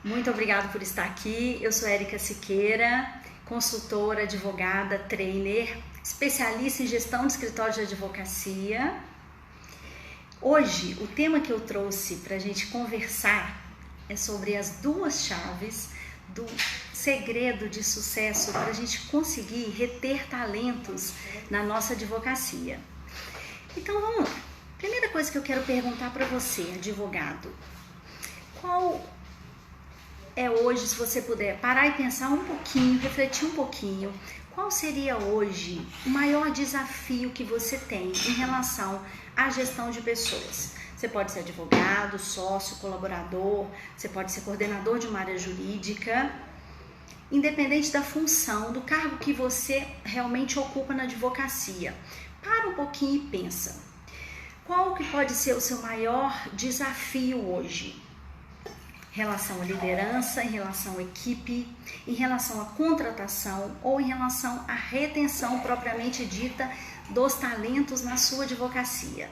Muito obrigada por estar aqui. Eu sou Érica Siqueira, consultora, advogada, trainer, especialista em gestão de escritório de advocacia. Hoje, o tema que eu trouxe para a gente conversar é sobre as duas chaves do segredo de sucesso para a gente conseguir reter talentos na nossa advocacia. Então vamos lá. Primeira coisa que eu quero perguntar para você, advogado, qual é hoje, se você puder parar e pensar um pouquinho, refletir um pouquinho, qual seria hoje o maior desafio que você tem em relação à gestão de pessoas? Você pode ser advogado, sócio, colaborador, você pode ser coordenador de uma área jurídica, independente da função, do cargo que você realmente ocupa na advocacia. Para um pouquinho e pensa, qual que pode ser o seu maior desafio hoje? Em relação à liderança, em relação à equipe, em relação à contratação ou em relação à retenção propriamente dita dos talentos na sua advocacia?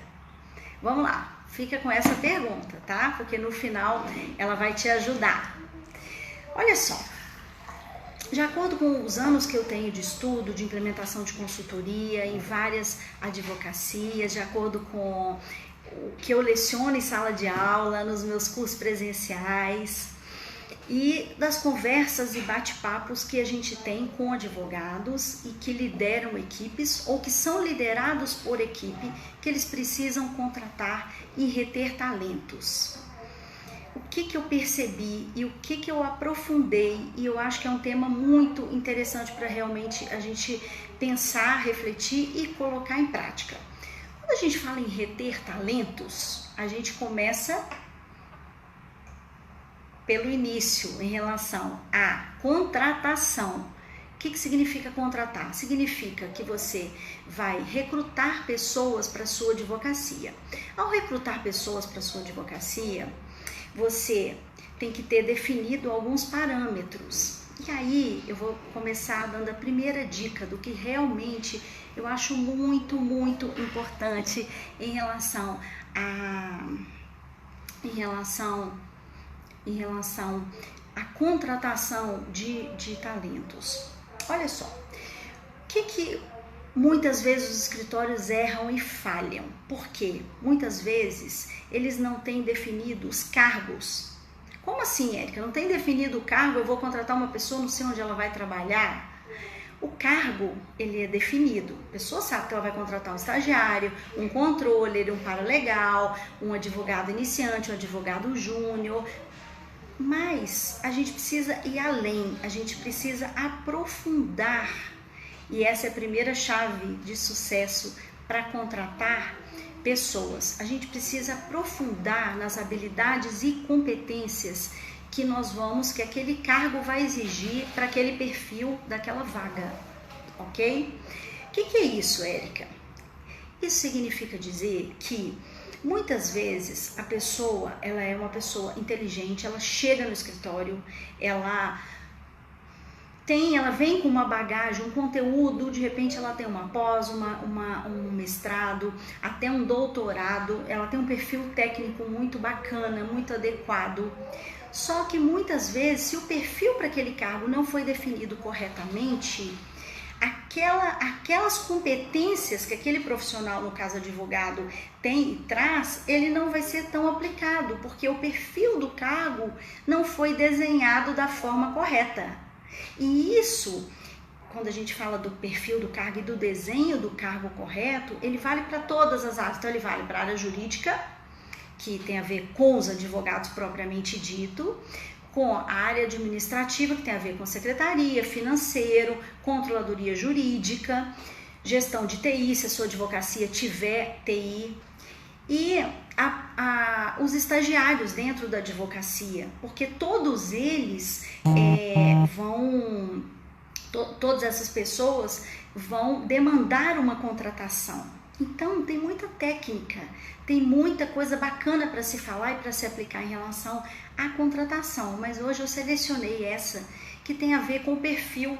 Vamos lá, fica com essa pergunta, tá? Porque no final ela vai te ajudar. Olha só, de acordo com os anos que eu tenho de estudo, de implementação de consultoria em várias advocacias, de acordo com o que eu leciono em sala de aula, nos meus cursos presenciais e das conversas e bate-papos que a gente tem com advogados e que lideram equipes ou que são liderados por equipe que eles precisam contratar e reter talentos. O que eu percebi e o que eu aprofundei, e eu acho que é um tema muito interessante para realmente a gente pensar, refletir e colocar em prática. Quando a gente fala em reter talentos, a gente começa pelo início em relação à contratação. O que significa contratar? Significa que você vai recrutar pessoas para a sua advocacia. Ao recrutar pessoas para a sua advocacia, você tem que ter definido alguns parâmetros. E aí eu vou começar dando a primeira dica do que realmente eu acho muito importante em relação à contratação de talentos. Olha só, o que muitas vezes os escritórios erram e falham? Porque muitas vezes eles não têm definido os cargos. Como assim, Érica? Não tem definido o cargo, eu vou contratar uma pessoa, não sei onde ela vai trabalhar? O cargo, ele é definido. A pessoa sabe que ela vai contratar um estagiário, um controller, um paralegal, um advogado iniciante, um advogado júnior. Mas a gente precisa ir além, a gente precisa aprofundar. E essa é a primeira chave de sucesso para contratar pessoas. A gente precisa aprofundar nas habilidades e competências que aquele cargo vai exigir para aquele perfil daquela vaga, ok? O que é isso, Érica? Isso significa dizer que muitas vezes a pessoa, ela é uma pessoa inteligente, ela chega no escritório, ela vem com uma bagagem, um conteúdo, de repente ela tem uma pós, um mestrado, até um doutorado, ela tem um perfil técnico muito bacana, muito adequado. Só que muitas vezes, se o perfil para aquele cargo não foi definido corretamente, aquelas competências que aquele profissional, no caso advogado, tem e traz, ele não vai ser tão aplicado, porque o perfil do cargo não foi desenhado da forma correta. E isso, quando a gente fala do perfil do cargo e do desenho do cargo correto, ele vale para todas as áreas. Então ele vale para a área jurídica, que tem a ver com os advogados propriamente dito, com a área administrativa, que tem a ver com secretaria, financeiro, controladoria jurídica, gestão de TI, se a sua advocacia tiver TI, e os estagiários dentro da advocacia, porque todos eles todas essas pessoas vão demandar uma contratação. Então tem muita técnica, tem muita coisa bacana para se falar e para se aplicar em relação à contratação, mas hoje eu selecionei essa que tem a ver com o perfil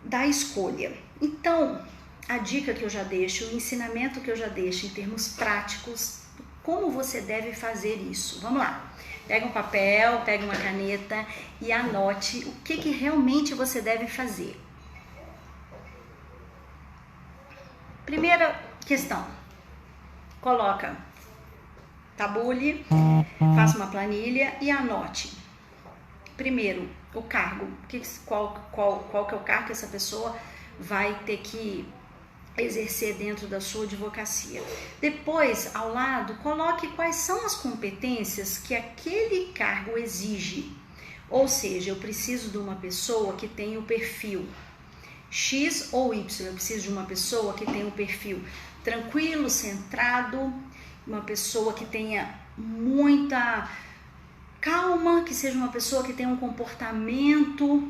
da escolha. Então, a dica que eu já deixo, o ensinamento que eu já deixo em termos práticos, como você deve fazer isso. Vamos lá. Pega um papel, pega uma caneta e anote o que realmente você deve fazer. Primeira questão, tabule, faça uma planilha e anote. Primeiro, o cargo, qual que é o cargo que essa pessoa vai ter que exercer dentro da sua advocacia. Depois, ao lado, coloque quais são as competências que aquele cargo exige. Ou seja, eu preciso de uma pessoa que tenha o perfil X ou Y. Eu preciso de uma pessoa que tenha um perfil tranquilo, centrado, uma pessoa que tenha muita calma, que seja uma pessoa que tenha um comportamento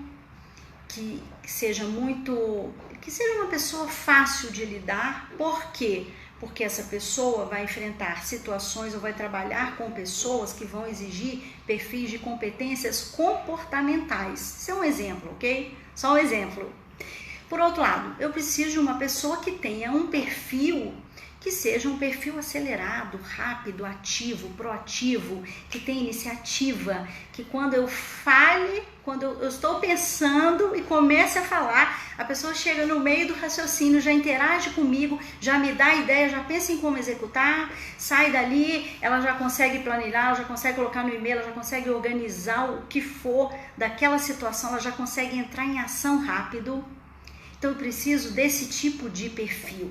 que seja uma pessoa fácil de lidar. Por quê? Porque essa pessoa vai enfrentar situações ou vai trabalhar com pessoas que vão exigir perfis de competências comportamentais. Isso é um exemplo, ok? Só um exemplo. Por outro lado, eu preciso de uma pessoa que tenha um perfil que seja um perfil acelerado, rápido, ativo, proativo, que tenha iniciativa, que quando eu estou pensando e comece a falar, a pessoa chega no meio do raciocínio, já interage comigo, já me dá ideia, já pensa em como executar, sai dali, ela já consegue planilhar, ela já consegue colocar no e-mail, ela já consegue organizar o que for daquela situação, ela já consegue entrar em ação rápido. Então eu preciso desse tipo de perfil.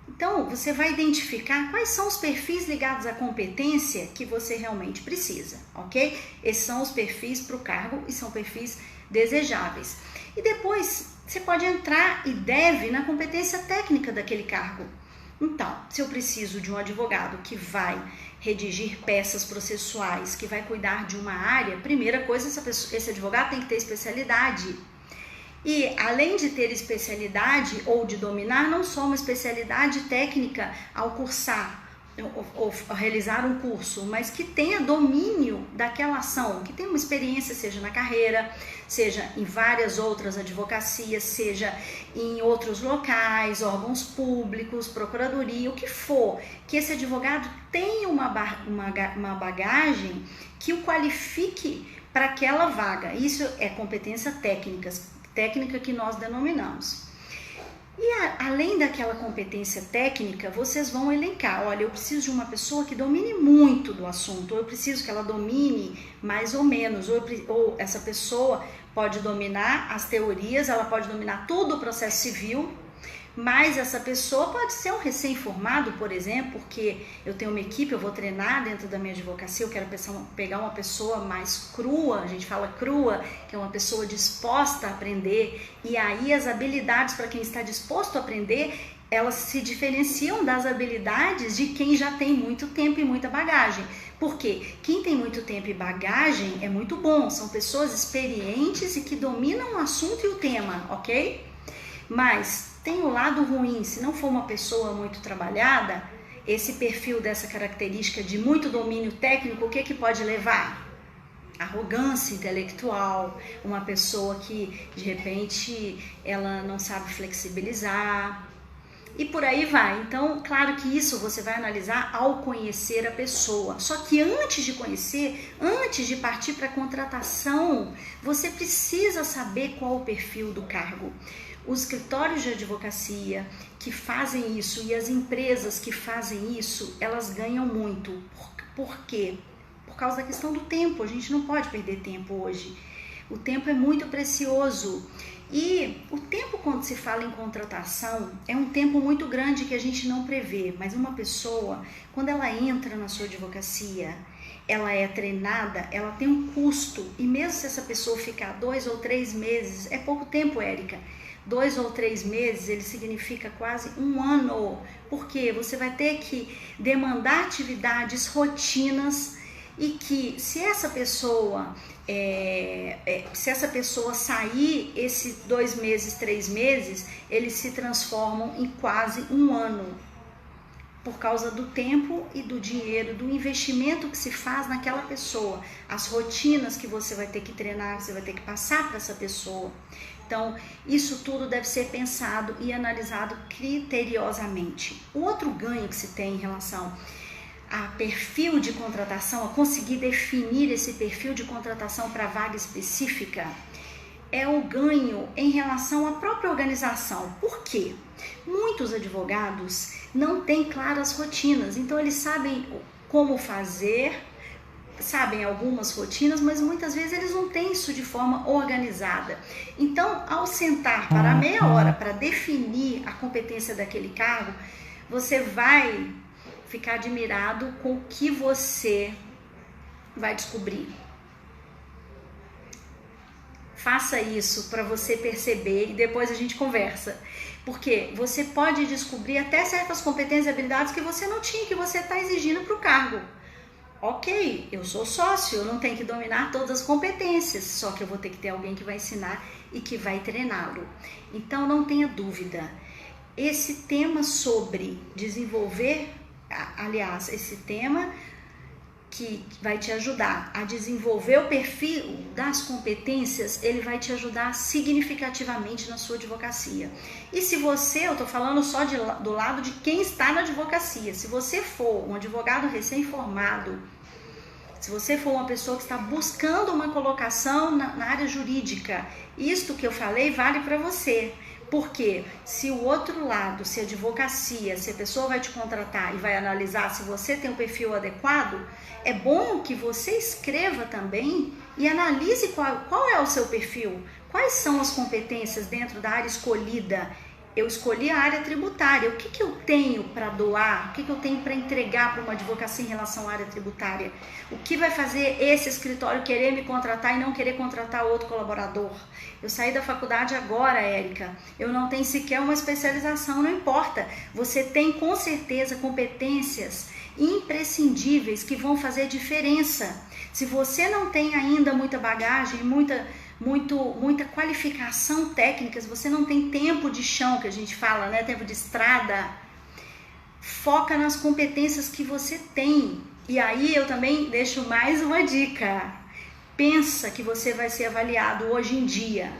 Então, você vai identificar quais são os perfis ligados à competência que você realmente precisa, ok? Esses são os perfis para o cargo e são perfis desejáveis. E depois, você pode entrar e deve na competência técnica daquele cargo. Então, se eu preciso de um advogado que vai redigir peças processuais, que vai cuidar de uma área, primeira coisa, esse advogado tem que ter especialidade. E além de ter especialidade ou de dominar, não só uma especialidade técnica ao cursar ou realizar um curso, mas que tenha domínio daquela ação, que tenha uma experiência, seja na carreira, seja em várias outras advocacias, seja em outros locais, órgãos públicos, procuradoria, o que for, que esse advogado tenha uma bagagem que o qualifique para aquela vaga. Isso é competência técnica que nós denominamos. E além daquela competência técnica, vocês vão elencar, olha, eu preciso de uma pessoa que domine muito do assunto, ou eu preciso que ela domine mais ou menos, ou essa pessoa pode dominar as teorias, ela pode dominar todo o processo civil, mas essa pessoa pode ser um recém-formado, por exemplo, porque eu tenho uma equipe, eu vou treinar dentro da minha advocacia, eu quero pegar uma pessoa mais crua, a gente fala crua, que é uma pessoa disposta a aprender, e aí as habilidades para quem está disposto a aprender, elas se diferenciam das habilidades de quem já tem muito tempo e muita bagagem. Porque quem tem muito tempo e bagagem é muito bom, são pessoas experientes e que dominam o assunto e o tema, ok? Mas tem o lado ruim, se não for uma pessoa muito trabalhada, esse perfil dessa característica de muito domínio técnico, o que pode levar? Arrogância intelectual, uma pessoa que de repente ela não sabe flexibilizar e por aí vai. Então, claro que isso você vai analisar ao conhecer a pessoa. Só que antes de conhecer, antes de partir para a contratação, você precisa saber qual o perfil do cargo. Os escritórios de advocacia que fazem isso e as empresas que fazem isso, elas ganham muito. Por quê? Por causa da questão do tempo. A gente não pode perder tempo hoje. O tempo é muito precioso. E o tempo, quando se fala em contratação, é um tempo muito grande que a gente não prevê. Mas uma pessoa, quando ela entra na sua advocacia, ela é treinada, ela tem um custo. E mesmo se essa pessoa ficar 2 ou 3 meses, é pouco tempo, Érica. 2 ou 3 meses, ele significa quase 1 ano, porque você vai ter que demandar atividades, rotinas, e que se essa pessoa sair esses 2 meses, 3 meses, eles se transformam em quase 1 ano, por causa do tempo e do dinheiro, do investimento que se faz naquela pessoa, as rotinas que você vai ter que treinar, que você vai ter que passar para essa pessoa. Então, isso tudo deve ser pensado e analisado criteriosamente. O outro ganho que se tem em relação a perfil de contratação, a conseguir definir esse perfil de contratação para vaga específica, é o ganho em relação à própria organização. Por quê? Muitos advogados não têm claras rotinas, então eles sabem como fazer, sabem algumas rotinas, mas muitas vezes eles não têm isso de forma organizada. Então, ao sentar para meia hora para definir a competência daquele cargo, você vai ficar admirado com o que você vai descobrir. Faça isso para você perceber e depois a gente conversa. Porque você pode descobrir até certas competências e habilidades que você não tinha, que você está exigindo para o cargo. Ok, eu sou sócio, eu não tenho que dominar todas as competências, só que eu vou ter que ter alguém que vai ensinar e que vai treiná-lo. Então não tenha dúvida, esse tema sobre desenvolver, aliás, esse tema que vai te ajudar a desenvolver o perfil das competências, ele vai te ajudar significativamente na sua advocacia. E se você, eu estou falando só do lado de quem está na advocacia, se você for um advogado recém-formado, se você for uma pessoa que está buscando uma colocação na área jurídica, isto que eu falei vale para você. Porque se o outro lado, se a advocacia, se a pessoa vai te contratar e vai analisar se você tem um perfil adequado, é bom que você escreva também e analise qual é o seu perfil, quais são as competências dentro da área escolhida. Eu escolhi a área tributária, o que eu tenho para doar, o que eu tenho para entregar para uma advocacia em relação à área tributária? O que vai fazer esse escritório querer me contratar e não querer contratar outro colaborador? Eu saí da faculdade agora, Érica, eu não tenho sequer uma especialização, não importa. Você tem com certeza competências imprescindíveis que vão fazer diferença. Se você não tem ainda muita bagagem, muita qualificação técnica, se você não tem tempo de chão, que a gente fala, né, tempo de estrada, foca nas competências que você tem. E aí eu também deixo mais uma dica. Pensa que você vai ser avaliado hoje em dia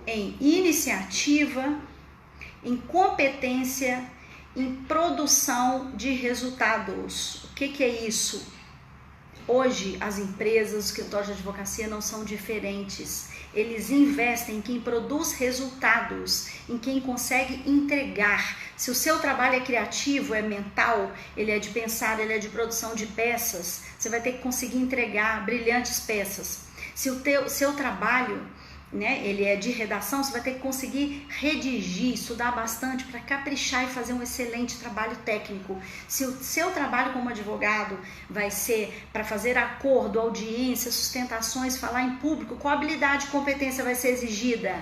em iniciativa, em competência, em produção de resultados. O que é isso? Hoje as empresas, os escritórios de advocacia não são diferentes. Eles investem em quem produz resultados, em quem consegue entregar. Se o seu trabalho é criativo, é mental, ele é de pensar, ele é de produção de peças, você vai ter que conseguir entregar brilhantes peças. Se o seu trabalho, né, ele é de redação, você vai ter que conseguir redigir, estudar bastante para caprichar e fazer um excelente trabalho técnico. Se o seu trabalho como advogado vai ser para fazer acordo, audiência, sustentações, falar em público, qual habilidade e competência vai ser exigida?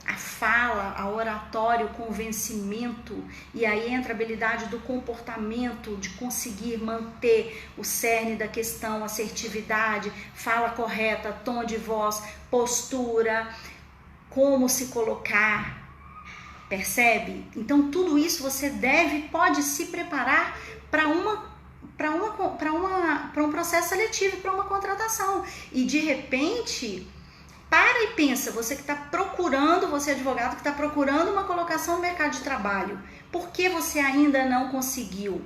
A fala, a oratória, o convencimento, e aí entra a habilidade do comportamento, de conseguir manter o cerne da questão, assertividade, fala correta, tom de voz, postura, como se colocar, percebe? Então tudo isso você pode se preparar para um processo seletivo, para uma contratação, e de repente... Para e pensa, você que está procurando, você advogado que está procurando uma colocação no mercado de trabalho, por que você ainda não conseguiu?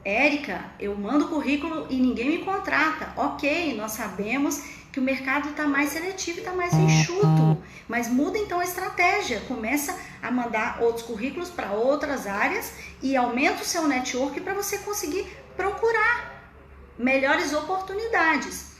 Érica, eu mando currículo e ninguém me contrata. Ok, nós sabemos que o mercado está mais seletivo e está mais enxuto, mas muda então a estratégia, começa a mandar outros currículos para outras áreas e aumenta o seu network para você conseguir procurar melhores oportunidades.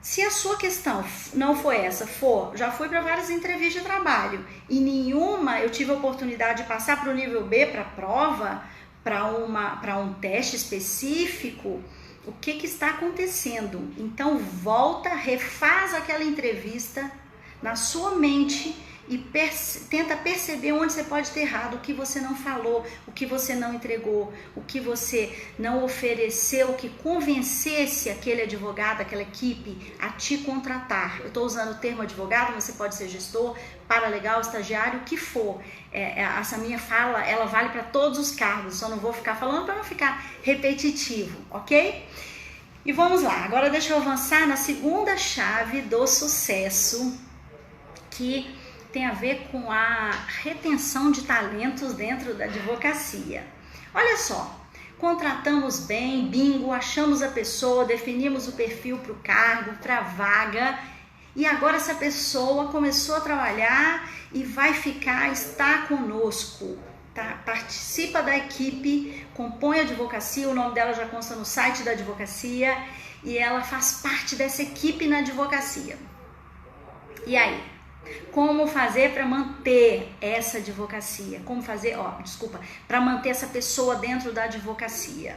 Se a sua questão não foi essa, já fui para várias entrevistas de trabalho e nenhuma eu tive a oportunidade de passar para o nível B, para a prova, para um teste específico, o que está acontecendo? Então volta, refaz aquela entrevista na sua mente e tenta perceber onde você pode ter errado, o que você não falou, o que você não entregou, o que você não ofereceu, que convencesse aquele advogado, aquela equipe a te contratar. Eu estou usando o termo advogado, você pode ser gestor, paralegal, estagiário, o que for. Essa minha fala, ela vale para todos os cargos, só não vou ficar falando para não ficar repetitivo, ok? E vamos lá, agora deixa eu avançar na segunda chave do sucesso, que tem a ver com a retenção de talentos dentro da advocacia. Olha só, contratamos bem, bingo, achamos a pessoa, definimos o perfil para o cargo, para a vaga, e agora essa pessoa começou a trabalhar e vai está conosco, tá? Participa da equipe, compõe a advocacia, o nome dela já consta no site da advocacia e ela faz parte dessa equipe na advocacia. E aí? Como fazer para manter essa advocacia? Como fazer, para manter essa pessoa dentro da advocacia?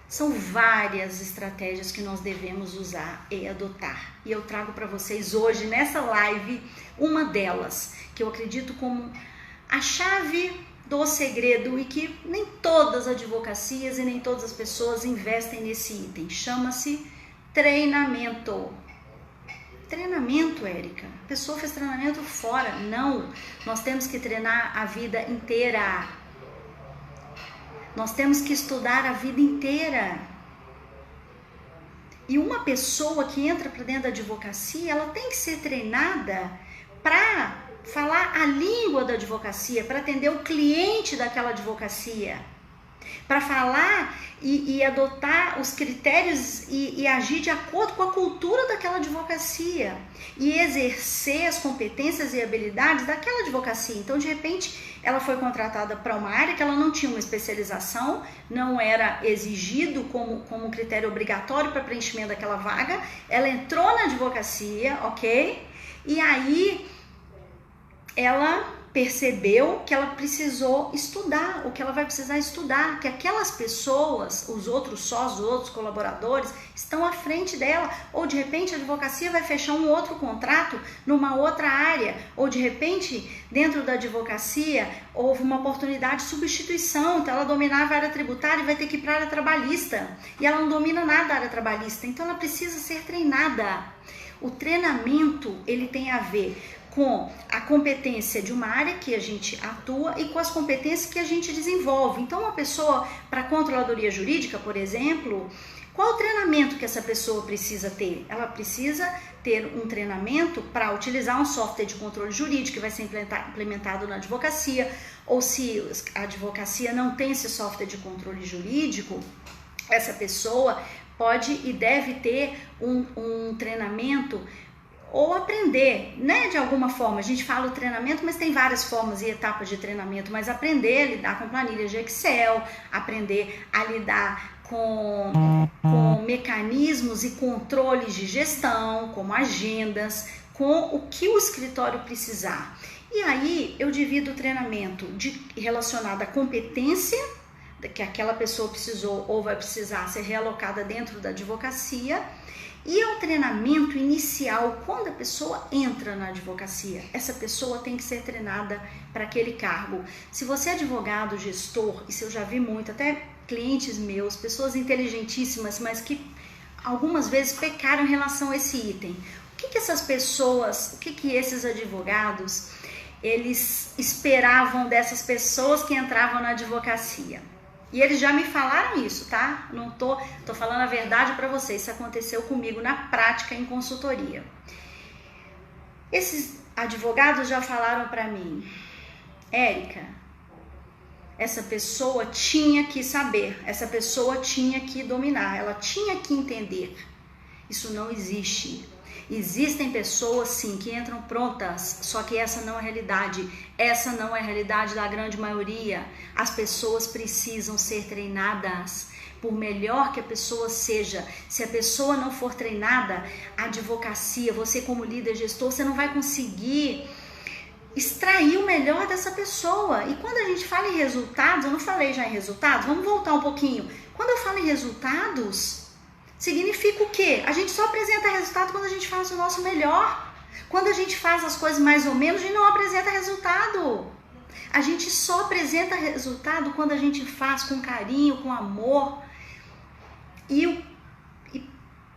São várias estratégias que nós devemos usar e adotar. E eu trago para vocês hoje, nessa live, uma delas, que eu acredito como a chave do segredo e que nem todas as advocacias e nem todas as pessoas investem nesse item. Chama-se treinamento. Treinamento, Érica. A pessoa fez treinamento fora. Não, nós temos que treinar a vida inteira. Nós temos que estudar a vida inteira. E uma pessoa que entra para dentro da advocacia, ela tem que ser treinada para falar a língua da advocacia, para atender o cliente daquela advocacia, para falar e adotar os critérios e agir de acordo com a cultura daquela advocacia e exercer as competências e habilidades daquela advocacia. Então, de repente, ela foi contratada para uma área que ela não tinha uma especialização, não era exigido como critério obrigatório para preenchimento daquela vaga, ela entrou na advocacia, ok? E aí ela percebeu que ela precisou estudar, o que ela vai precisar estudar, que aquelas pessoas, os outros sócios, os outros colaboradores, estão à frente dela, ou de repente a advocacia vai fechar um outro contrato numa outra área, ou de repente dentro da advocacia houve uma oportunidade de substituição, então ela dominava a área tributária e vai ter que ir para a área trabalhista, e ela não domina nada da área trabalhista, então ela precisa ser treinada. O treinamento, ele tem a ver com a competência de uma área que a gente atua e com as competências que a gente desenvolve. Então, uma pessoa para controladoria jurídica, por exemplo, qual o treinamento que essa pessoa precisa ter? Ela precisa ter um treinamento para utilizar um software de controle jurídico que vai ser implementado na advocacia, ou se a advocacia não tem esse software de controle jurídico, essa pessoa pode e deve ter um treinamento ou aprender, né, de alguma forma. A gente fala o treinamento, mas tem várias formas e etapas de treinamento, mas aprender a lidar com planilhas de Excel, aprender a lidar com mecanismos e controles de gestão, como agendas, com o que o escritório precisar. E aí eu divido o treinamento relacionado à competência que aquela pessoa precisou ou vai precisar ser realocada dentro da advocacia, e ao treinamento inicial, quando a pessoa entra na advocacia, essa pessoa tem que ser treinada para aquele cargo. Se você é advogado, gestor, isso eu já vi muito, até clientes meus, pessoas inteligentíssimas, mas que algumas vezes pecaram em relação a esse item. O que essas pessoas, o que esses advogados, eles esperavam dessas pessoas que entravam na advocacia? E eles já me falaram isso, tá? Não tô falando a verdade para vocês. Isso aconteceu comigo na prática em consultoria. Esses advogados já falaram para mim: Érica, essa pessoa tinha que saber, essa pessoa tinha que dominar, ela tinha que entender. Isso não existe. Existem pessoas, sim, que entram prontas, só que essa não é a realidade. Essa não é a realidade da grande maioria. As pessoas precisam ser treinadas. Por melhor que a pessoa seja, se a pessoa não for treinada, a advocacia, você como líder gestor, você não vai conseguir extrair o melhor dessa pessoa. E quando a gente fala em resultados, eu não falei já em resultados? Vamos voltar um pouquinho. Quando eu falo em resultados, significa o quê? A gente só apresenta resultado quando a gente faz o nosso melhor. Quando a gente faz as coisas mais ou menos, a gente não apresenta resultado. A gente só apresenta resultado quando a gente faz com carinho, com amor e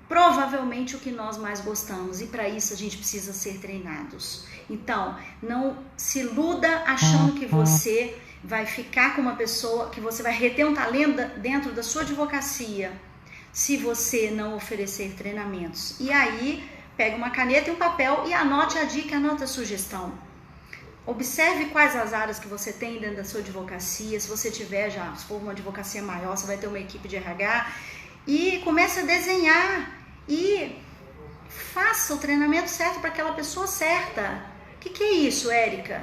provavelmente o que nós mais gostamos. E para isso a gente precisa ser treinados. Então, não se iluda achando que você vai ficar com uma pessoa, que você vai reter um talento dentro da sua advocacia, se você não oferecer treinamentos. E aí, pega uma caneta e um papel e anote a dica, anote a sugestão. Observe quais as áreas que você tem dentro da sua advocacia. Se você tiver já, se for uma advocacia maior, você vai ter uma equipe de RH. E comece a desenhar e faça o treinamento certo para aquela pessoa certa. O que é isso, Érica?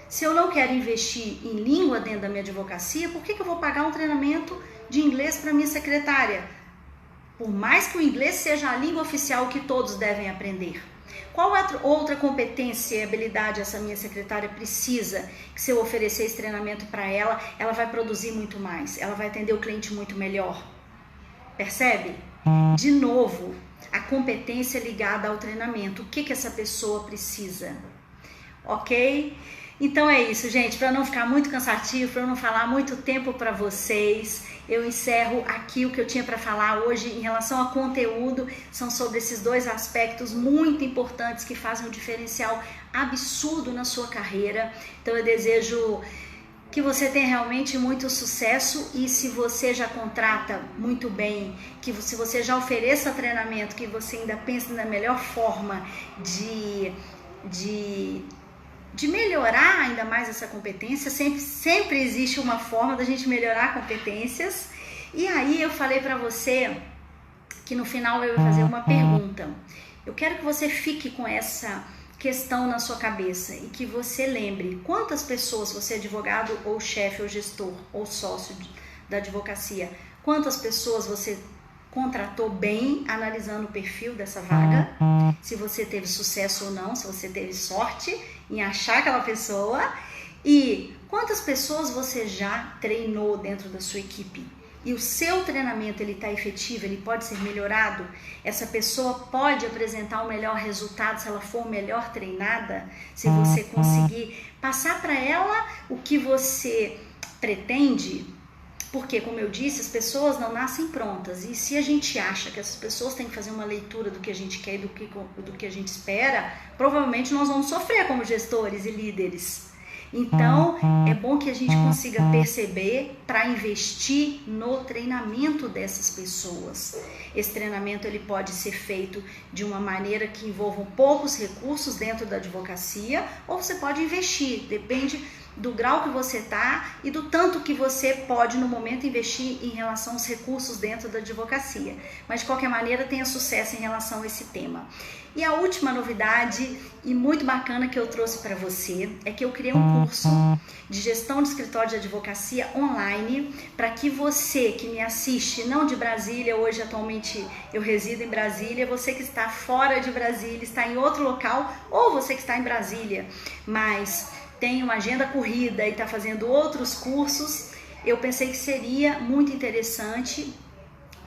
Se eu não quero investir em língua dentro da minha advocacia, por que eu vou pagar um treinamento de inglês para minha secretária? Por mais que o inglês seja a língua oficial que todos devem aprender. Qual outra competência e habilidade essa minha secretária precisa que se eu oferecer esse treinamento para ela, ela vai produzir muito mais, ela vai atender o cliente muito melhor? Percebe? De novo, a competência ligada ao treinamento. O que essa pessoa precisa? Ok? Então é isso, gente. Para não ficar muito cansativo, para eu não falar muito tempo para vocês, eu encerro aqui o que eu tinha para falar hoje em relação a conteúdo. São sobre esses dois aspectos muito importantes que fazem um diferencial absurdo na sua carreira. Então eu desejo que você tenha realmente muito sucesso, e se você já contrata muito bem, que se você já ofereça treinamento, que você ainda pense na melhor forma de melhorar ainda mais essa competência. Sempre existe uma forma da gente melhorar competências. E aí eu falei para você que no final eu ia fazer uma pergunta. Eu quero que você fique com essa questão na sua cabeça e que você lembre quantas pessoas, você é advogado ou chefe ou gestor ou sócio da advocacia, quantas pessoas você contratou bem, analisando o perfil dessa vaga, se você teve sucesso ou não, se você teve sorte em achar aquela pessoa, e quantas pessoas você já treinou dentro da sua equipe. E o seu treinamento, ele está efetivo, ele pode ser melhorado, essa pessoa pode apresentar um melhor resultado se ela for melhor treinada, se você conseguir passar para ela o que você pretende. Porque, como eu disse, as pessoas não nascem prontas, e se a gente acha que essas pessoas têm que fazer uma leitura do que a gente quer e do que a gente espera, provavelmente nós vamos sofrer como gestores e líderes. Então, é bom que a gente consiga perceber para investir no treinamento dessas pessoas. Esse treinamento ele pode ser feito de uma maneira que envolva poucos recursos dentro da advocacia, ou você pode investir, depende do grau que você está e do tanto que você pode no momento investir em relação aos recursos dentro da advocacia. Mas de qualquer maneira tenha sucesso em relação a esse tema. E a última novidade e muito bacana que eu trouxe para você é que eu criei um curso de gestão de escritório de advocacia online para que você que me assiste, não de Brasília, hoje atualmente eu resido em Brasília, você que está fora de Brasília, está em outro local, ou você que está em Brasília, mas tem uma agenda corrida e está fazendo outros cursos, eu pensei que seria muito interessante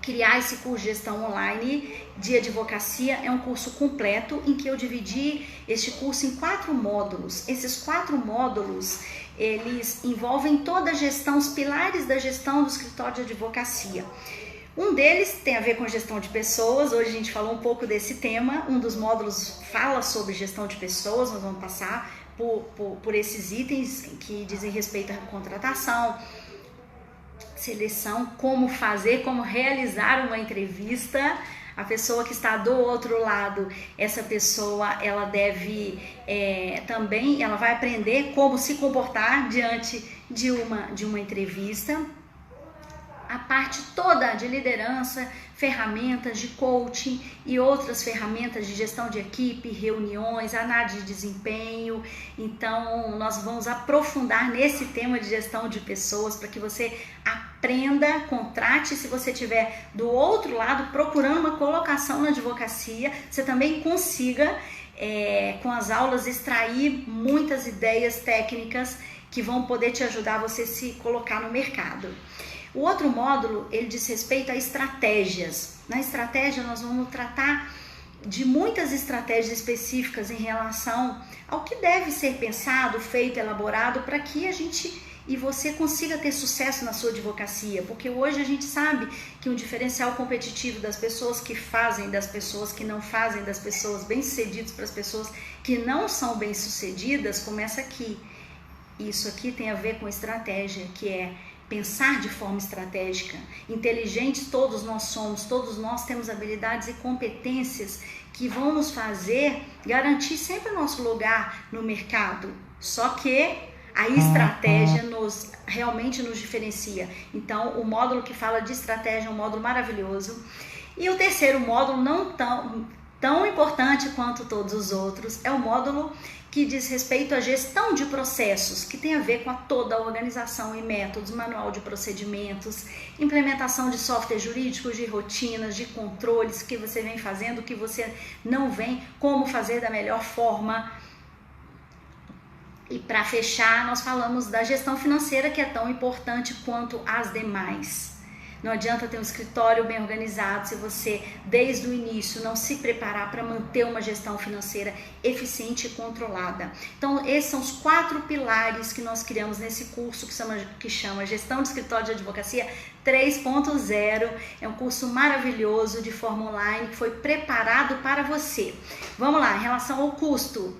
criar esse curso de gestão online de advocacia. É um curso completo em que eu dividi este curso em 4 módulos. Esses 4 módulos, eles envolvem toda a gestão, os pilares da gestão do escritório de advocacia. Um deles tem a ver com gestão de pessoas, hoje a gente falou um pouco desse tema. Um dos módulos fala sobre gestão de pessoas, nós vamos passar por esses itens que dizem respeito à contratação, seleção, como fazer, como realizar uma entrevista. A pessoa que está do outro lado, essa pessoa, ela deve também, ela vai aprender como se comportar diante de uma entrevista. A parte toda de liderança, ferramentas de coaching e outras ferramentas de gestão de equipe, reuniões, análise de desempenho. Então, nós vamos aprofundar nesse tema de gestão de pessoas para que você aprenda, contrate. Se você estiver do outro lado procurando uma colocação na advocacia, você também consiga, com as aulas, extrair muitas ideias técnicas que vão poder te ajudar a você se colocar no mercado. O outro módulo, ele diz respeito a estratégias. Na estratégia, nós vamos tratar de muitas estratégias específicas em relação ao que deve ser pensado, feito, elaborado, para que a gente e você consiga ter sucesso na sua advocacia. Porque hoje a gente sabe que um diferencial competitivo das pessoas que fazem, das pessoas que não fazem, das pessoas bem-sucedidas para as pessoas que não são bem-sucedidas, começa aqui. Isso aqui tem a ver com estratégia, que é pensar de forma estratégica. Inteligentes todos nós somos, todos nós temos habilidades e competências que vão nos fazer garantir sempre o nosso lugar no mercado. Só que a estratégia realmente nos diferencia. Então, o módulo que fala de estratégia é um módulo maravilhoso. E o terceiro módulo, não tão importante quanto todos os outros, é o módulo que diz respeito à gestão de processos, que tem a ver com toda a organização e métodos, manual de procedimentos, implementação de software jurídicos, de rotinas, de controles que você vem fazendo, que você não vem, como fazer da melhor forma. E para fechar, nós falamos da gestão financeira, que é tão importante quanto as demais. Não adianta ter um escritório bem organizado se você, desde o início, não se preparar para manter uma gestão financeira eficiente e controlada. Então, esses são os 4 pilares que nós criamos nesse curso que chama Gestão de Escritório de Advocacia 3.0. É um curso maravilhoso de forma online que foi preparado para você. Vamos lá, em relação ao custo.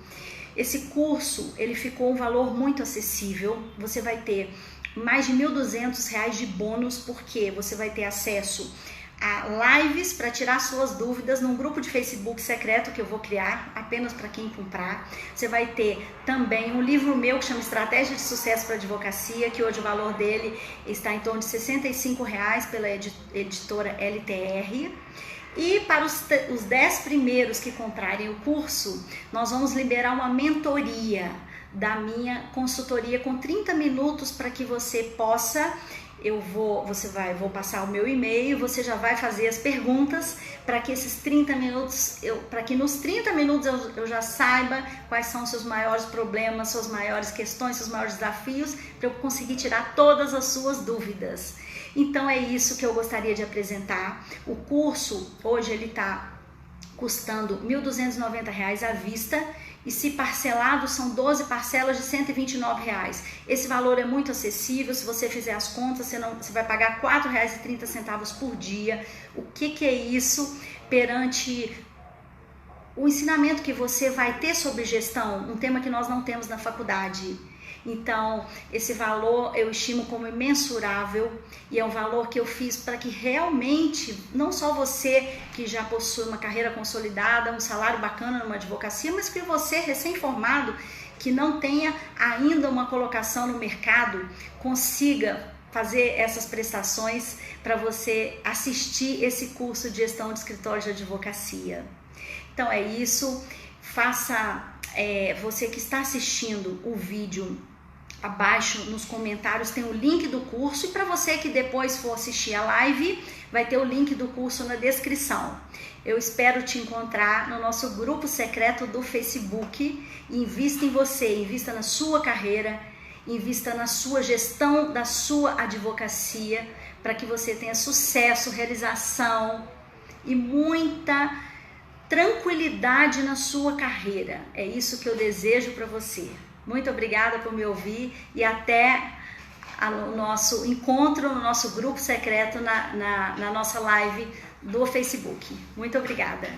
Esse curso, ele ficou um valor muito acessível. Você vai ter mais de R$ 1.200 de bônus, porque você vai ter acesso a lives para tirar suas dúvidas num grupo de Facebook secreto que eu vou criar apenas para quem comprar. Você vai ter também um livro meu que chama Estratégia de Sucesso para Advocacia, que hoje o valor dele está em torno de R$ 65 pela editora LTR. E para os 10 primeiros que comprarem o curso, nós vamos liberar uma mentoria da minha consultoria com 30 minutos para que você possa, vou passar o meu e-mail, você já vai fazer as perguntas para que esses 30 minutos, para que nos 30 minutos eu já saiba quais são os seus maiores problemas, suas maiores questões, seus maiores desafios, para eu conseguir tirar todas as suas dúvidas. Então é isso que eu gostaria de apresentar. O curso, hoje ele está custando R$ 1.290 à vista, e se parcelado são 12 parcelas de R$ 129. Esse valor é muito acessível. Se você fizer as contas, você vai pagar R$ 4,30 por dia. O que é isso perante o ensinamento que você vai ter sobre gestão, um tema que nós não temos na faculdade? Então, esse valor eu estimo como imensurável, e é um valor que eu fiz para que realmente, não só você que já possui uma carreira consolidada, um salário bacana numa advocacia, mas que você, recém-formado, que não tenha ainda uma colocação no mercado, consiga fazer essas prestações para você assistir esse curso de gestão de escritório de advocacia. Então é isso, você que está assistindo o vídeo, abaixo nos comentários tem o link do curso, e para você que depois for assistir a live, vai ter o link do curso na descrição. Eu espero te encontrar no nosso grupo secreto do Facebook. Invista em você, invista na sua carreira, invista na sua gestão da sua advocacia, para que você tenha sucesso, realização e muita tranquilidade na sua carreira. É isso que eu desejo para você. Muito obrigada por me ouvir, e até o nosso encontro no nosso grupo secreto na nossa live do Facebook. Muito obrigada.